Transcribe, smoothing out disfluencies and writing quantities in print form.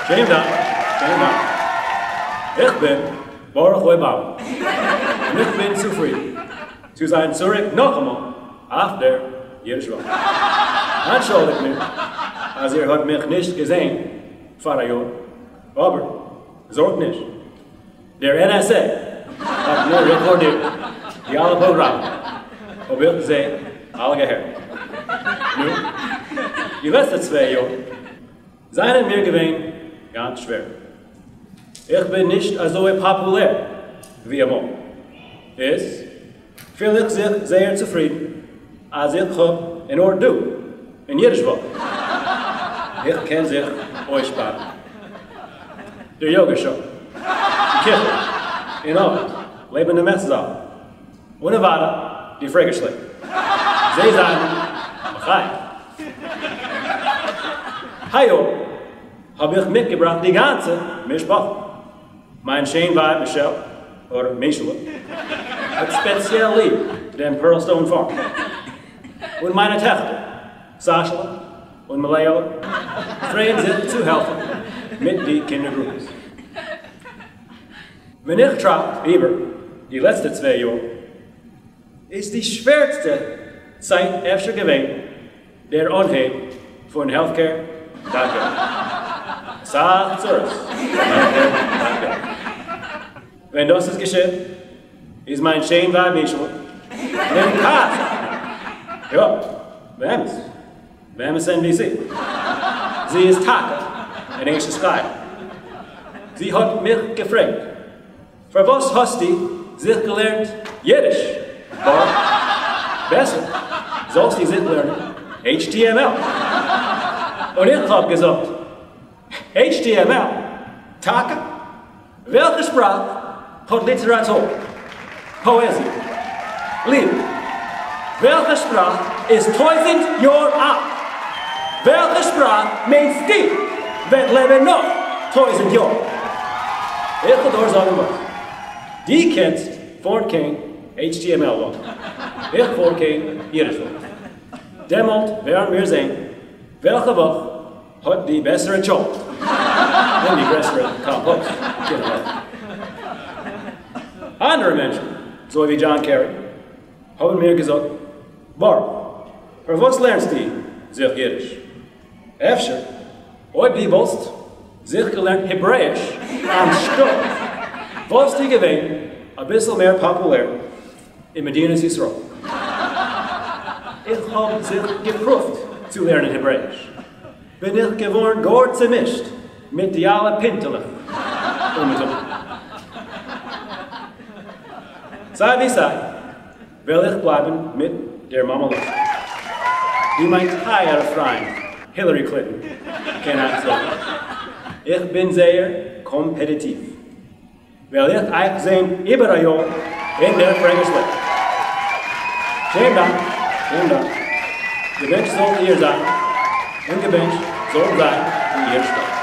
Schönen Dank. Ich bin Barack Obama. Und ich bin zufrieden. Zu sein zurück noch einmal auf der Yiddish-Sprache. Entschuldigt mich, als ihr habt mich nicht gesehen vor einem Jahr. Aber sorgt nicht. Der NSA hat nur rekordiert die alle Programme. Und ich sehe alle gehört. Nun, die letzten 2 Jahre seien mir gewesen ganz schwer. Ich bin nicht so populär wie immer. Ich fühle mich sehr zufrieden, als ich in Ordnung in Yiddish-Sprache. Ich kann sich euch sparen. Der Yoga-Show, die Kirche, in Arbeit, lebende Messesaal, und Nevada, die Fregeschläge. Sie sagen, hi. Hallo, habe ich mitgebracht die ganze Mischbach. Mein Schönweib Michelle, oder Michelle, hat speziell lieb den Pearlstone Farm. Und meine Töchter, Sascha und Malaya, freuen sich zu helfen mit den Kindergruppen. Wenn ich trage über die letzten 2 Jahre, ist die schwerste Zeit öfter gewesen, der Anheb von Healthcare. Danke. Sagt zuerst. Danke. Wenn das geschieht, ist mein Schönweib Michel in Kasse. Ja, wem ist NBC? Sie ist Taka, ein englisches Sky. Sie hat mich gefragt, für was hast du sich gelernt Jiddisch? Oder besser, sollst du sich lernen HTML? Und ich habe gesagt, HTML? Taka? Welche Sprache hat Literatur? Poesie? Liebe? Welche Sprache ist 1000 Jahre alt? Welche Sprache meinst du, wird leben noch 1000 Jahre? Ich will dir sagen was. Die kennst vor kein HTML-Wort. Ich vor kein Jiddisch-Wort. Demnach werden wir sehen, welche Woche hat die bessere Job und die größere Kompost. Andere Menschen, so wie John Kerry, haben mir gesagt, warum? Für was lernst du sich Jiddisch? Efter, ob du willst, sich gelernt Hebräisch anstatt, willst du gewinnen, ein bisschen mehr populär in Medina Israel. Ich habe sich geprüft zu lernen Hebräisch. Bin ich geworden gut gemischt mit die alle Pintelen. Sei wie sei, will ich bleiben mit der Mama los. Die mein teure Freund Hillary Clinton kennt sagen. Ich bin sehr kompetitiv. Weil ich euch sehen über ein Jahr in der Fregeschläge. Schönen Dank. Gewünscht sollt ihr sein und gewünscht soll sein, wie ihr steht.